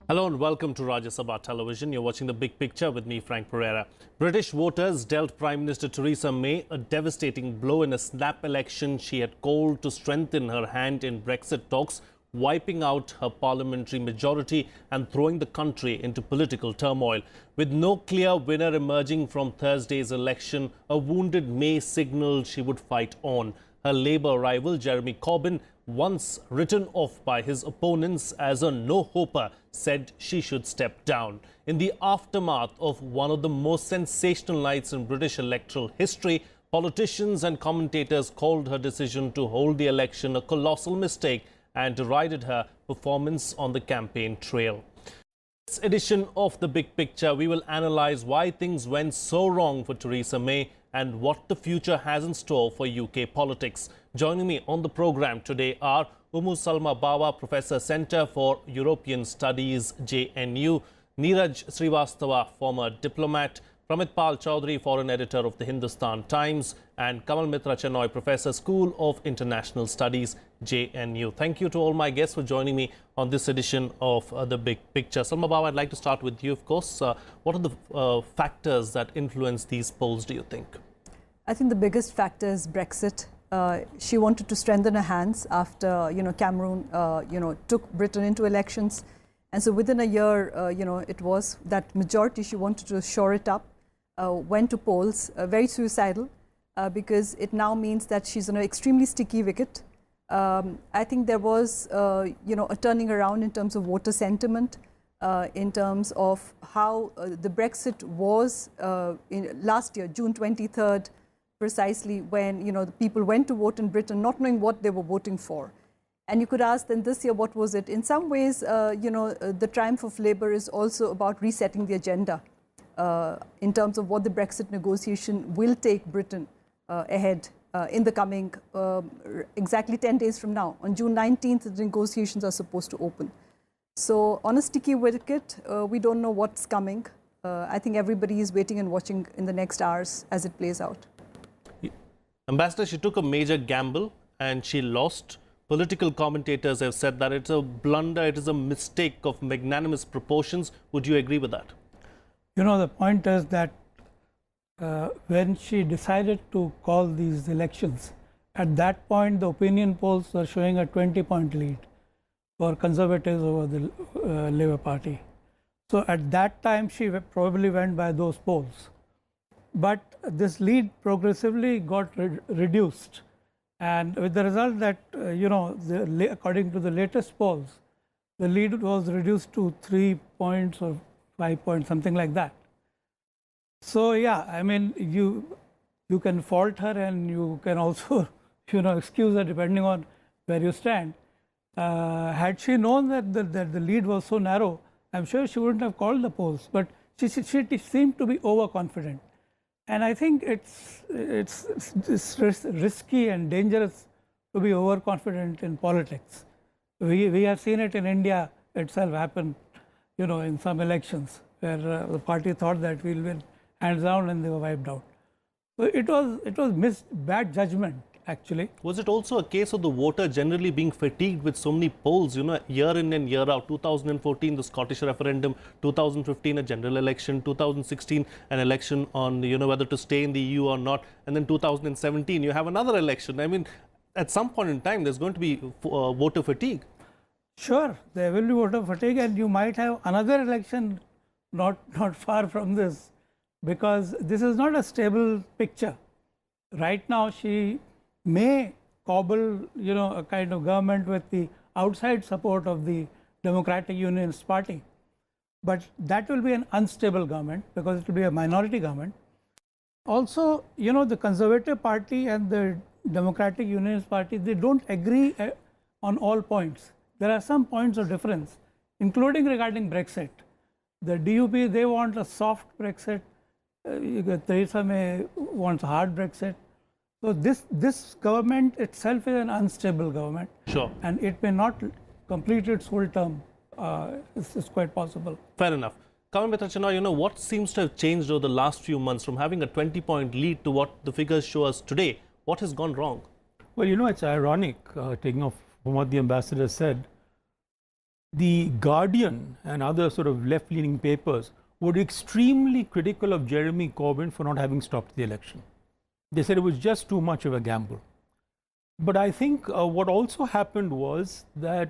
Hello and welcome to Rajya Sabha Television. You're watching The Big Picture with me, Frank Pereira. British voters dealt Prime Minister Theresa May a devastating blow in a snap election she had called to strengthen her hand in Brexit talks, wiping out her parliamentary majority and throwing the country into political turmoil. With no clear winner emerging from Thursday's election, a wounded May signaled she would fight on. Her Labour rival, Jeremy Corbyn, once written off by his opponents as a no-hoper, said she should step down. In the aftermath of one of the most sensational nights in British electoral history, politicians and commentators called her decision to hold the election a colossal mistake and derided her performance on the campaign trail. In this edition of The Big Picture, we will analyse why things went so wrong for Theresa May and what the future has in store for UK politics. Joining me on the programme today are Umu Salma Bawa, Professor, Centre for European Studies, JNU; Neeraj Srivastava, former diplomat; Pramit Pal Chaudhary, foreign editor of the Hindustan Times; and Kamal Mitra Chenoy, Professor, School of International Studies, JNU. Thank you to all my guests for joining me on this edition of The Big Picture. Salma Bawa, I'd like to start with you, of course. What are the factors that influence these polls, do you think? I think the biggest factor is Brexit. She wanted to strengthen her hands after, Cameroon, took Britain into elections. And so within a year, it was that majority she wanted to shore it up, went to polls, very suicidal, because it now means that she's on an extremely sticky wicket. I think there was, a turning around in terms of voter sentiment, in terms of how the Brexit was last year, June 23rd, precisely when, the people went to vote in Britain not knowing what they were voting for. And you could ask then this year, what was it? In some ways, the triumph of Labour is also about resetting the agenda in terms of what the Brexit negotiation will take Britain ahead in the coming exactly 10 days from now. On June 19th, the negotiations are supposed to open. So on a sticky wicket, we don't know what's coming. I think everybody is waiting and watching in the next hours as it plays out. Ambassador, she took a major gamble and she lost. Political commentators have said that it's a blunder, it is a mistake of magnanimous proportions. Would you agree with that? The point is that when she decided to call these elections, at that point the opinion polls were showing a 20-point lead for Conservatives over the Labour Party. So at that time she probably went by those polls. But this lead progressively got reduced, and with the result that according to the latest polls, the lead was reduced to 3 points or 5 points, something like that. So yeah, I mean, you can fault her and you can also excuse her depending on where you stand. Had she known that the lead was so narrow, I'm sure she wouldn't have called the polls. But she seemed to be overconfident. And I think it's risky and dangerous to be overconfident in politics. We have seen it in India itself happen, in some elections where the party thought that we'll win, hands down, and they were wiped out. So it was bad judgment, actually. Was it also a case of the voter generally being fatigued with so many polls, year in and year out? 2014, the Scottish referendum; 2015, a general election; 2016, an election on, whether to stay in the EU or not; and then 2017, you have another election. I mean, at some point in time, there's going to be voter fatigue. Sure, there will be voter fatigue, and you might have another election not far from this, because this is not a stable picture. Right now, she may cobble, a kind of government with the outside support of the Democratic Unionist Party. But that will be an unstable government because it will be a minority government. Also, the Conservative Party and the Democratic Unionist Party, they don't agree on all points. There are some points of difference, including regarding Brexit. The DUP, they want a soft Brexit. Theresa May wants a hard Brexit. So this government itself is an unstable government. Sure. And it may not complete its whole term. It's quite possible. Fair enough. Kamal Mitra Chenoy, what seems to have changed over the last few months from having a 20-point lead to what the figures show us today? What has gone wrong? Well, it's ironic, taking off from what the ambassador said. The Guardian and other sort of left-leaning papers were extremely critical of Jeremy Corbyn for not having stopped the election. They said it was just too much of a gamble. But I think what also happened was that,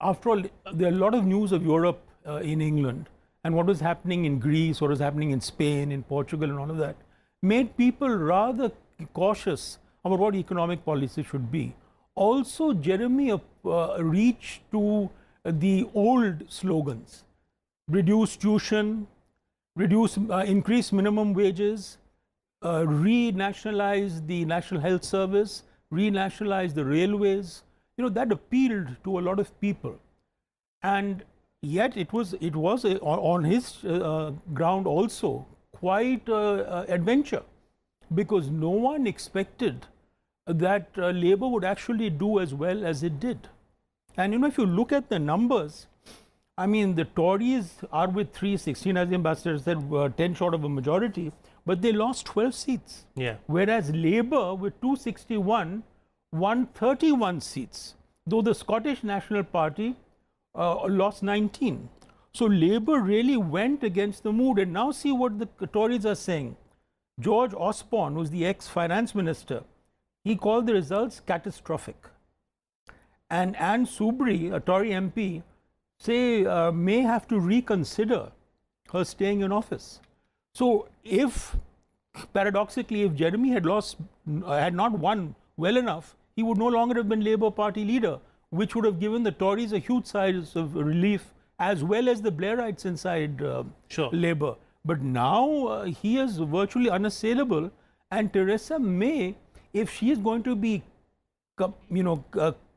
after all, there are a lot of news of Europe in England, and what was happening in Greece, what was happening in Spain, in Portugal, and all of that, made people rather cautious about what economic policy should be. Also, Jeremy reached to the old slogans: reduce tuition, increase minimum wages, renationalize the National Health Service, renationalize the railways. That appealed to a lot of people, and yet it was on his ground also quite adventure, because no one expected that Labour would actually do as well as it did. And if you look at the numbers, I mean, the Tories are with 316, as the ambassador said, 10 short of a majority, but they lost 12 seats. Yeah. Whereas Labour with 261 won 31 seats, though the Scottish National Party lost 19. So Labour really went against the mood. And now see what the Tories are saying. George Osborne, who's the ex-finance minister, he called the results catastrophic. And Anne Soubry, a Tory MP, may have to reconsider her staying in office. So paradoxically, if Jeremy had not won well enough, he would no longer have been Labour Party leader, which would have given the Tories a huge size of relief, as well as the Blairites inside Labour. But now he is virtually unassailable, and Theresa May, if she is going to be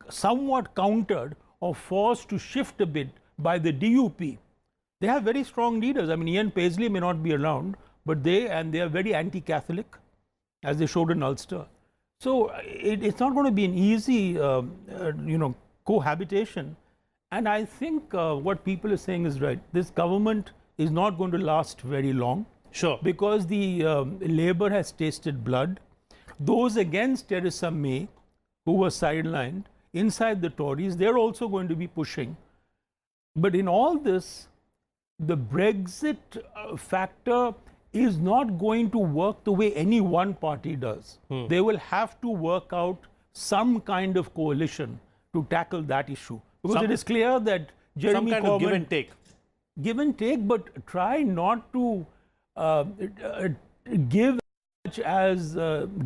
somewhat countered or forced to shift a bit by the DUP, they have very strong leaders. I mean, Ian Paisley may not be around, but they are very anti-Catholic, as they showed in Ulster. So it's not going to be an easy, cohabitation. And I think what people are saying is right. This government is not going to last very long. Sure. Because the Labour has tasted blood. Those against Theresa May, who were sidelined, inside the Tories, they're also going to be pushing. But in all this, the Brexit factor is not going to work the way any one party does. They will have to work out some kind of coalition to tackle that issue. Because it is clear that Jeremy Corbyn... Some kind of give and take. Give and take, but try not to give as much as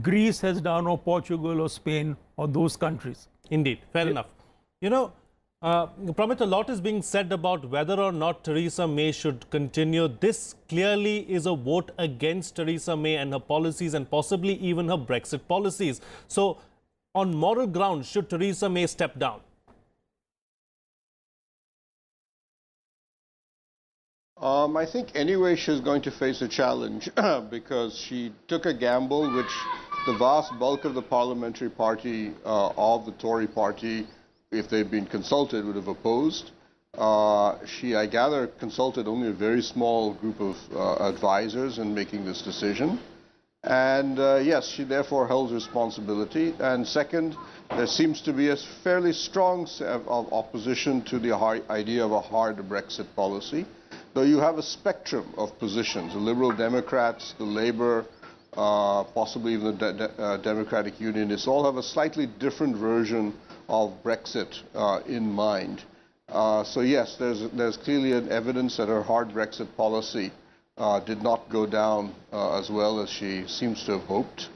Greece has done, or Portugal, or Spain, or those countries. Indeed, fair enough. Pramit, a lot is being said about whether or not Theresa May should continue. This clearly is a vote against Theresa May and her policies, and possibly even her Brexit policies. So, on moral grounds, should Theresa May step down? I think anyway she's going to face a challenge because she took a gamble which the vast bulk of the parliamentary party of the Tory party, if they'd been consulted, would have opposed. She, I gather, consulted only a very small group of advisors in making this decision. And yes, she therefore held responsibility. And second, there seems to be a fairly strong of opposition to the idea of a hard Brexit policy. Though you have a spectrum of positions, the Liberal Democrats, the Labour, possibly even the Democratic Unionists, all have a slightly different version of Brexit in mind. So yes, there's clearly an evidence that her hard Brexit policy did not go down as well as she seems to have hoped.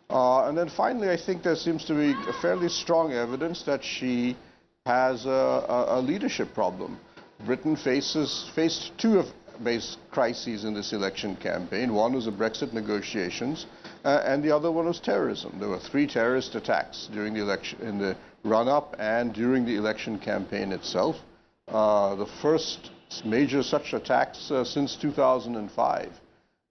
And then finally, I think there seems to be a fairly strong evidence that she has a leadership problem. Britain faced two base crises in this election campaign. One was the Brexit negotiations, and the other one was terrorism. There were 3 terrorist attacks during the election, in the run-up and during the election campaign itself. The first major such attacks since 2005.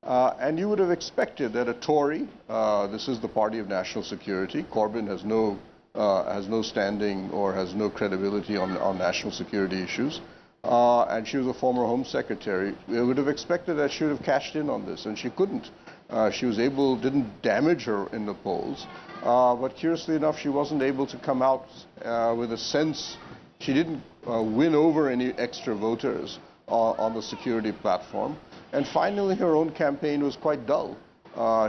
And you would have expected that a Tory, this is the party of national security, Corbyn has no standing or has no credibility on national security issues. And she was a former Home Secretary. We would have expected that she would have cashed in on this, and she couldn't. She was didn't damage her in the polls, but curiously enough, she wasn't able to come out with a sense She didn't win over any extra voters on the security platform. And finally, her own campaign was quite dull.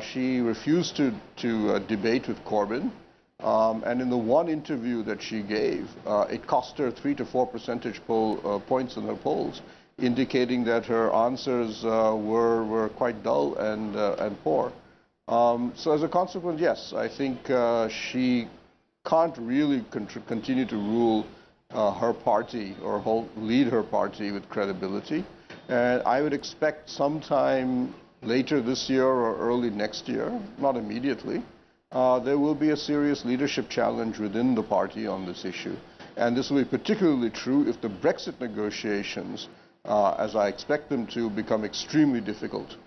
She refused to debate with Corbyn. And in the one interview that she gave, it cost her 3 to 4 percentage points in her polls, indicating that her answers were quite dull and poor. So as a consequence, yes, I think she can't really continue to rule her party or lead her party with credibility. And I would expect sometime later this year or early next year, not immediately, there will be a serious leadership challenge within the party on this issue. And this will be particularly true if the Brexit negotiations, as I expect them to, become extremely difficult,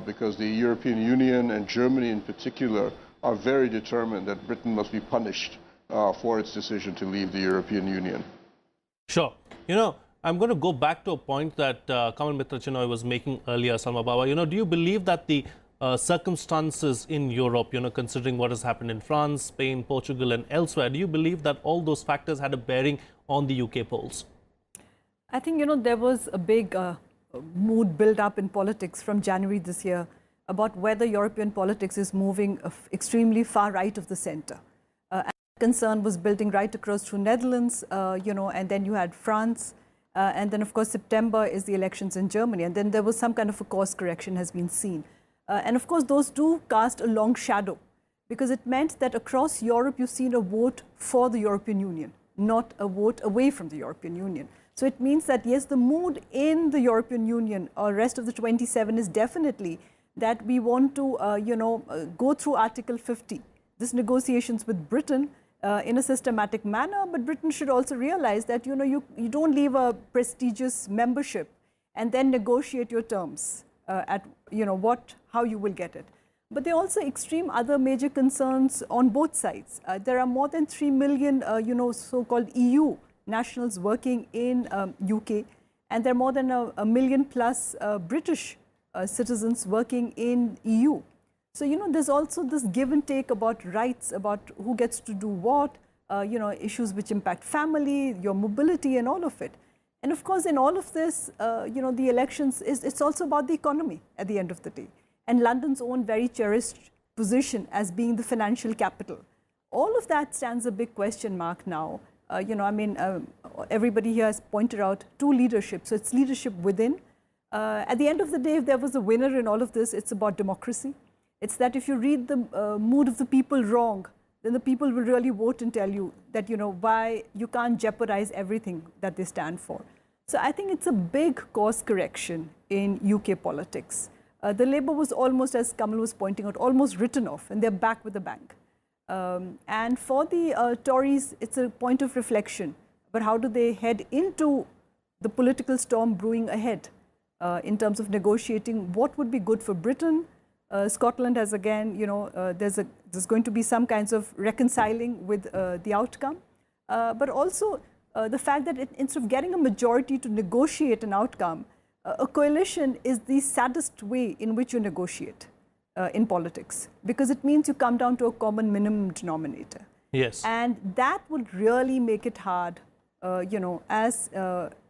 because the European Union and Germany in particular are very determined that Britain must be punished for its decision to leave the European Union. Sure. You know, I'm going to go back to a point that Kamal Mitra Chinoy was making earlier, Salma Bawa. You know, do you believe that the circumstances in Europe, you know, considering what has happened in France, Spain, Portugal and elsewhere, do you believe that all those factors had a bearing on the UK polls? I think, you know, there was a big mood build up in politics from January this year about whether European politics is moving extremely far right of the center. And concern was building right across through Netherlands, you know, and then you had France. And then, of course, September is the elections in Germany. And then there was some kind of a course correction has been seen. And of course, those do cast a long shadow, because it meant that across Europe, you've seen a vote for the European Union, not a vote away from the European Union. So it means that, yes, the mood in the European Union or rest of the 27 is definitely that we want to, you know, go through Article 50, this negotiations with Britain in a systematic manner. But Britain should also realize that, you know, you don't leave a prestigious membership and then negotiate your terms at, you know, how you will get it. But there are also extreme other major concerns on both sides. There are more than 3 million, you know, so-called EU nationals working in UK, and there are more than a million plus British citizens working in EU. So, you know, there's also this give and take about rights, about who gets to do what, you know, issues which impact family, your mobility and all of it. And of course, in all of this, you know, the elections, it's also about the economy at the end of the day. And London's own very cherished position as being the financial capital. All of that stands a big question mark now. You know, I mean, everybody here has pointed out two leadership. So it's leadership within. At the end of the day, if there was a winner in all of this, it's about democracy. It's that if you read the mood of the people wrong, then the people will really vote and tell you that, you know, why you can't jeopardize everything that they stand for. So I think it's a big course correction in UK politics. The Labour was almost, as Kamal was pointing out, almost written off, and they're back with a bang. And for the Tories, it's a point of reflection. But how do they head into the political storm brewing ahead in terms of negotiating what would be good for Britain? Scotland has again, you know, there's going to be some kinds of reconciling with the outcome. But also the fact that instead of getting a majority to negotiate an outcome, a coalition is the saddest way in which you negotiate in politics, because it means you come down to a common minimum denominator. Yes. And that would really make it hard, you know, as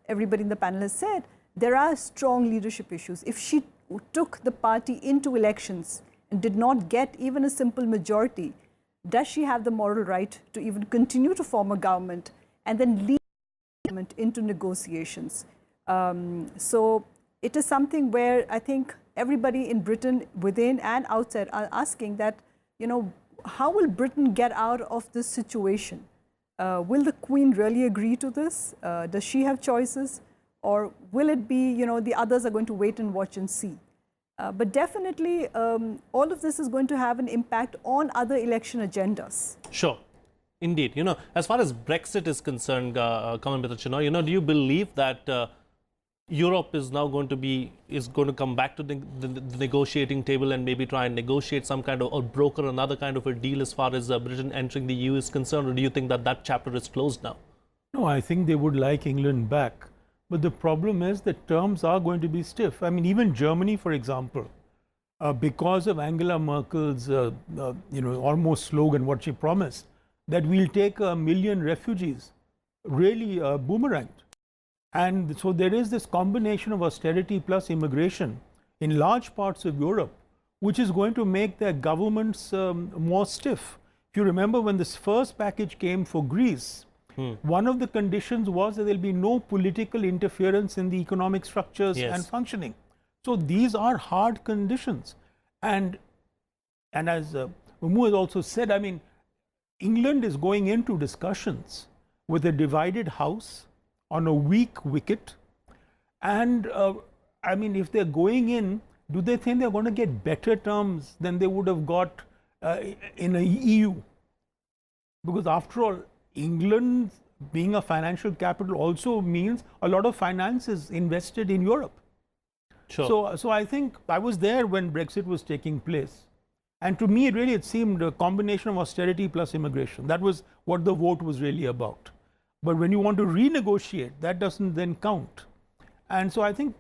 everybody in the panel has said, there are strong leadership issues. If she took the party into elections and did not get even a simple majority, does she have the moral right to even continue to form a government and then lead the government into negotiations? So it is something where I think everybody in Britain, within and outside, are asking that, you know, how will Britain get out of this situation? Will the Queen really agree to this? Does she have choices? Or will it be, you know, the others are going to wait and watch and see? But definitely, all of this is going to have an impact on other election agendas. Sure. Indeed. You know, as far as Brexit is concerned, Kamal Mitra Chinoy, you know, do you believe that Europe is now going to come back to the negotiating table and maybe try and negotiate some kind of, or broker another kind of a deal as far as Britain entering the EU is concerned? Or do you think that that chapter is closed now? No, I think they would like England back. But the problem is that terms are going to be stiff. I mean, even Germany, for example, because of Angela Merkel's, you know, almost slogan, what she promised, that we'll take 1 million refugees. really boomeranged. And so there is this combination of austerity plus immigration in large parts of Europe, which is going to make their governments more stiff. If you remember when this first package came for Greece, one of the conditions was that there will be no political interference in the economic structures and functioning. So these are hard conditions. And as Mumu has also said, I mean, England is going into discussions with a divided house on a weak wicket. And I mean, if they're going in, do they think they're going to get better terms than they would have got in a EU? Because after all, England being a financial capital also means a lot of finance is invested in Europe. Sure. So I think I was there when Brexit was taking place. And to me, really, it seemed a combination of austerity plus immigration. That was what the vote was really about. But when you want to renegotiate, that doesn't then count. And so I think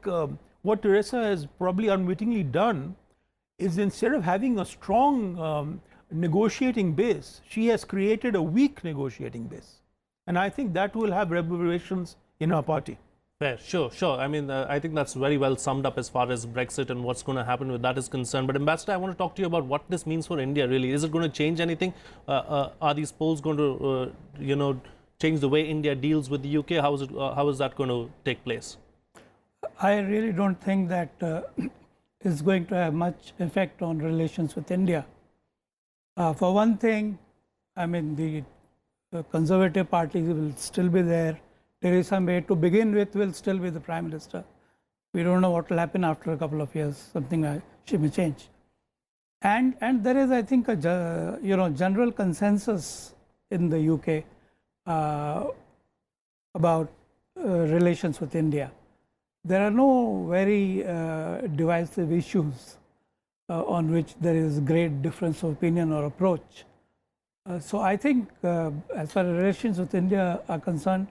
what Theresa has probably unwittingly done is, instead of having a strong negotiating base, she has created a weak negotiating base. And I think that will have reverberations in her party. Fair, sure. I mean, I think that's very well summed up as far as Brexit and what's going to happen with that is concerned. But Ambassador, I want to talk to you about what this means for India, really. Is it going to change anything? Are these polls going to, change the way India deals with the UK? How is that going to take place? I really don't think that is going to have much effect on relations with India. For one thing, I mean, the Conservative Party will still be there. Theresa May, to begin with, will still be the Prime Minister. We don't know what will happen after a couple of years. Something she may change. And there is, I think, a general consensus in the UK about relations with India. There are no very divisive issues on which there is great difference of opinion or approach. So I think as far as relations with India are concerned,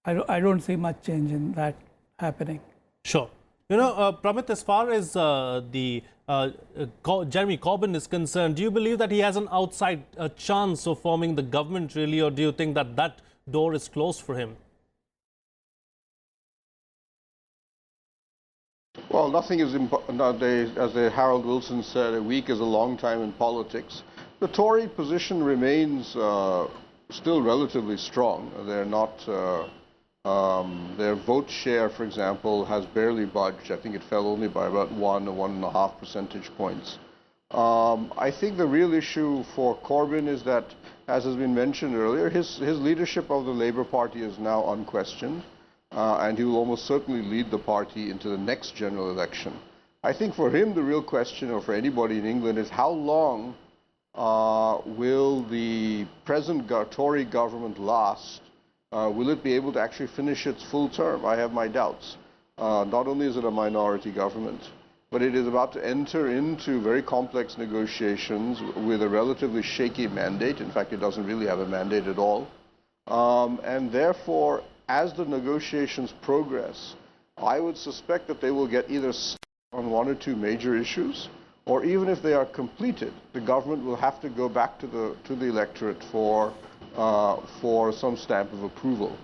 I don't see much change in that happening. Sure. Pramit, as far as Jeremy Corbyn is concerned, do you believe that he has an outside chance of forming the government, really, or do you think that that door is closed for him? Well, nothing is nowadays, as Harold Wilson said, a week is a long time in politics. The Tory position remains still relatively strong. They're not. Their vote share, for example, has barely budged. I think it fell only by about 1 or 1.5 percentage points. I think the real issue for Corbyn is that, as has been mentioned earlier, his leadership of the Labour Party is now unquestioned, and he will almost certainly lead the party into the next general election. I think for him the real question, or for anybody in England, is how long will the present Tory government last? Will it be able to actually finish its full term? I have my doubts. Not only is it a minority government, but it is about to enter into very complex negotiations with a relatively shaky mandate. In fact, it doesn't really have a mandate at all. And therefore, as the negotiations progress, I would suspect that they will get either stuck on 1 or 2 major issues, or even if they are completed, the government will have to go back to the electorate for some stamp of approval,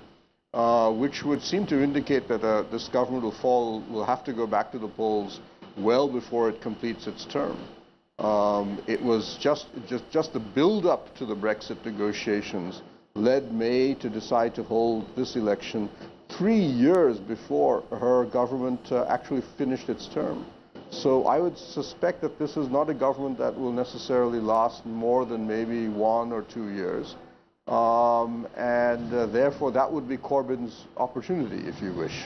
which would seem to indicate that this government will have to go back to the polls well before it completes its term. It was just the build-up to the Brexit negotiations led May to decide to hold this election 3 years before her government actually finished its term. So I would suspect that this is not a government that will necessarily last more than maybe 1 or 2 years. Therefore, that would be Corbyn's opportunity, if you wish,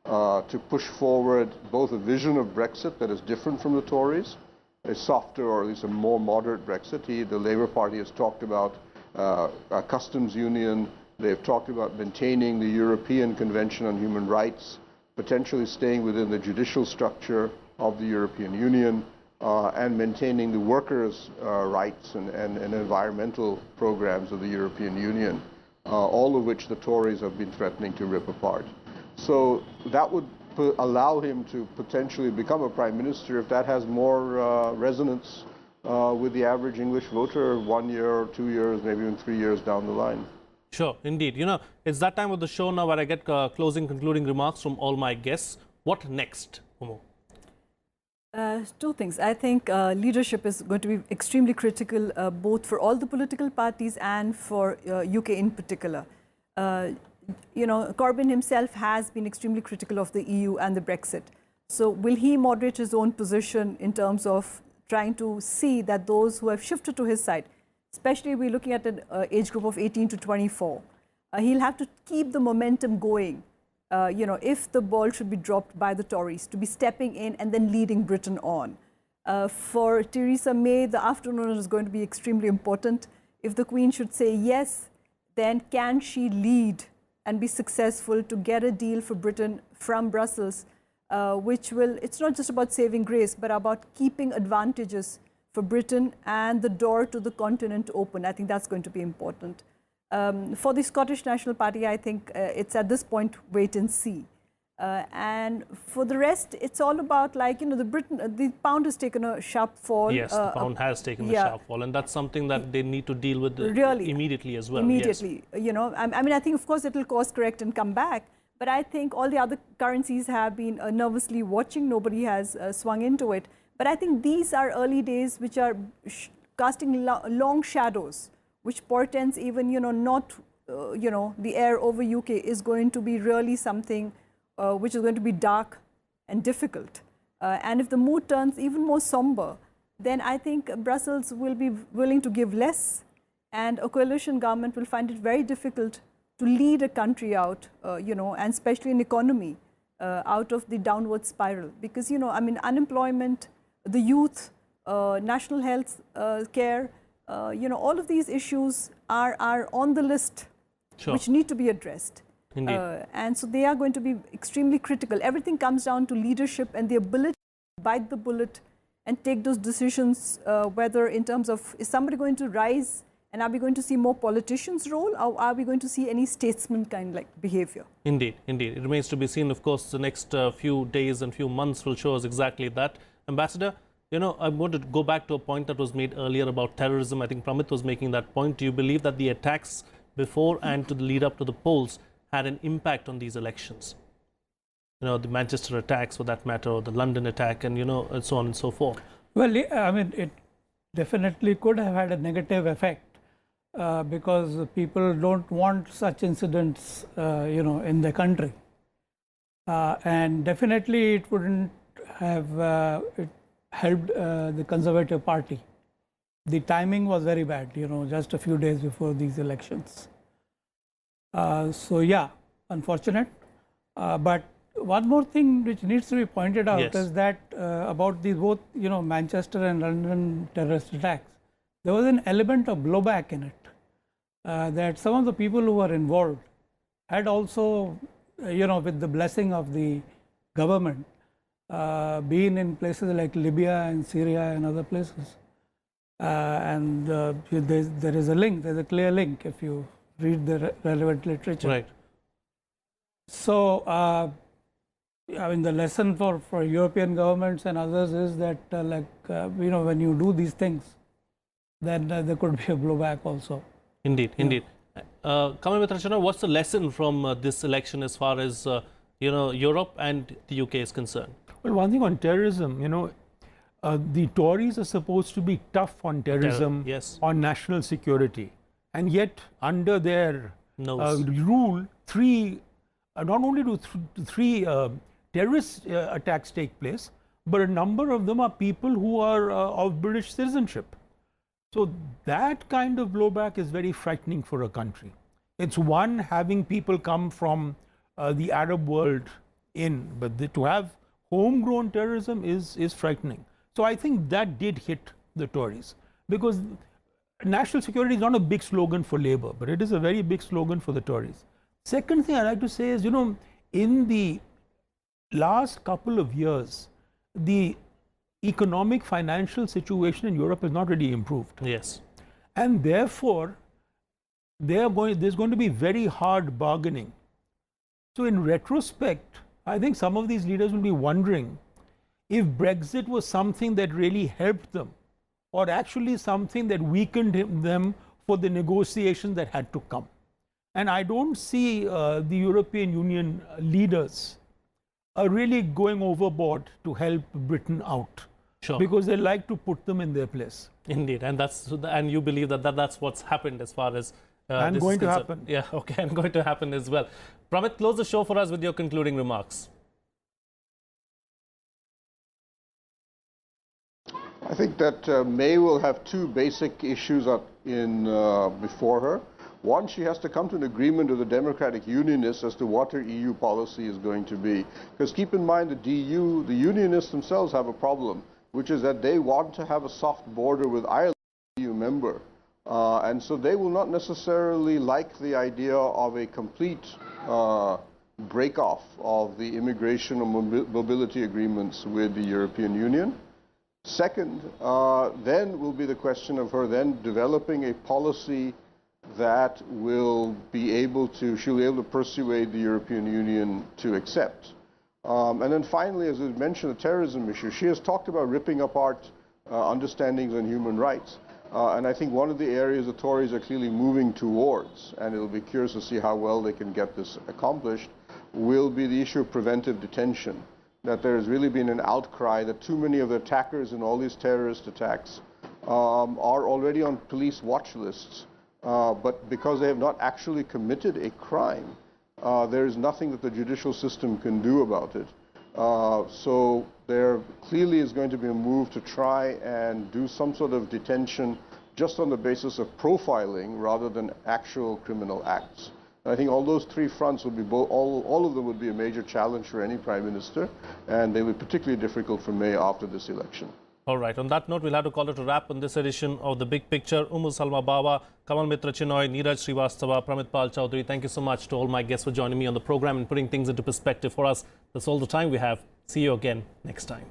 to push forward both a vision of Brexit that is different from the Tories, a softer or at least a more moderate Brexit. The Labour Party has talked about a customs union. They've talked about maintaining the European Convention on Human Rights, potentially staying within the judicial structure of the European Union, and maintaining the workers' rights and environmental programs of the European Union, all of which the Tories have been threatening to rip apart. So that would allow him to potentially become a prime minister if that has more resonance with the average English voter 1 year or 2 years, maybe even 3 years down the line. Sure, indeed. You know, it's that time of the show now where I get closing, concluding remarks from all my guests. What next, Momo? Two things. I think leadership is going to be extremely critical both for all the political parties and for UK in particular. You know, Corbyn himself has been extremely critical of the EU and the Brexit. So will he moderate his own position in terms of trying to see that those who have shifted to his side, especially we're looking at an age group of 18 to 24, he'll have to keep the momentum going. You know, if the ball should be dropped by the Tories, to be stepping in and then leading Britain on. For Theresa May, the afternoon is going to be extremely important. If the Queen should say yes, then can she lead and be successful to get a deal for Britain from Brussels, which will, it's not just about saving grace, but about keeping advantages for Britain and the door to the continent open. I think that's going to be important. For the Scottish National Party, I think it's at this point wait and see. And for the rest, it's all about, like, you know, the pound has taken a sharp fall. Yes, the pound has taken a sharp fall, and that's something that they need to deal with really, immediately as well. Immediately, yes. You know, I mean, I think of course it will course correct and come back, but I think all the other currencies have been nervously watching. Nobody has swung into it. But I think these are early days which are casting long shadows, which portends even, you know, not, you know, the air over UK is going to be really something which is going to be dark and difficult. And if the mood turns even more somber, then I think Brussels will be willing to give less, and a coalition government will find it very difficult to lead a country out, you know, and especially an economy out of the downward spiral. Because, you know, I mean, unemployment, the youth, national health care, you know, all of these issues are on the list, which need to be addressed. And so they are going to be extremely critical. Everything comes down to leadership and the ability to bite the bullet and take those decisions, whether in terms of, is somebody going to rise, and are we going to see more politicians' role, or are we going to see any statesman kind like behavior? Indeed, indeed. It remains to be seen. Of course, the next few days and few months will show us exactly that. Ambassador, you know, I want to go back to a point that was made earlier about terrorism. I think Pramit was making that point. Do you believe that the attacks before and to the lead up to the polls had an impact on these elections? You know, the Manchester attacks, for that matter, or the London attack, and, you know, and so on and so forth. Well, I mean, it definitely could have had a negative effect because people don't want such incidents, you know, in the country. And definitely it wouldn't have it helped the Conservative Party. The timing was very bad, you know, just a few days before these elections. So yeah, unfortunate. But one more thing which needs to be pointed out is that about these both, you know, Manchester and London terrorist attacks, there was an element of blowback in it. That some of the people who were involved had also, you know, with the blessing of the government, been in places like Libya and Syria and other places. And there is a link, there's a clear link if you read the relevant literature. Right. So, I mean, the lesson for European governments and others is that, you know, when you do these things, then there could be a blowback also. Indeed, indeed. Kamal Mitra Channa, what's the lesson from this election as far as, you know, Europe and the UK is concerned? Well, one thing on terrorism, you know, the Tories are supposed to be tough on terrorism, on national security. And yet, under their rule, not only do three terrorist attacks take place, but a number of them are people who are of British citizenship. So that kind of blowback is very frightening for a country. It's one, having people come from the Arab world in, but to have homegrown terrorism is frightening. So I think that did hit the Tories, because national security is not a big slogan for Labour, but it is a very big slogan for the Tories. Second thing I'd like to say is, you know, in the last couple of years, the economic financial situation in Europe has not really improved. Yes. And therefore, there's going to be very hard bargaining. So in retrospect, I think some of these leaders will be wondering if Brexit was something that really helped them, or actually something that weakened them for the negotiations that had to come. And I don't see the European Union leaders are really going overboard to help Britain out. Sure. Because they like to put them in their place. Indeed, and you believe that's what's happened as far as And this going is to concerned. happen. Yeah, okay, and going to happen as well. Pramit, close the show for us with your concluding remarks. I think that May will have two basic issues up before her. One, she has to come to an agreement with the Democratic Unionists as to what her EU policy is going to be. Because keep in mind, the Unionists themselves have a problem, which is that they want to have a soft border with Ireland, EU member. And so they will not necessarily like the idea of a complete break-off of the immigration or mobility agreements with the European Union. Second, then will be the question of her then developing a policy that she'll be able to persuade the European Union to accept. And then finally, as I mentioned, the terrorism issue, she has talked about ripping apart understandings on human rights. And I think one of the areas the Tories are clearly moving towards, and it'll be curious to see how well they can get this accomplished, will be the issue of preventive detention. That there has really been an outcry that too many of the attackers in all these terrorist attacks are already on police watch lists. But because they have not actually committed a crime, there is nothing that the judicial system can do about it. So there clearly is going to be a move to try and do some sort of detention just on the basis of profiling rather than actual criminal acts. And I think all those three fronts would be all of them would be a major challenge for any prime minister, and they would be particularly difficult for May after this election. All right, on that note, we'll have to call it a wrap on this edition of The Big Picture. Salma Bawa, Kamal Mitra Chinoy, Neeraj Srivastava, Pramit Pal Chowdhury, thank you so much to all my guests for joining me on the program and putting things into perspective for us. That's all the time we have. See you again next time.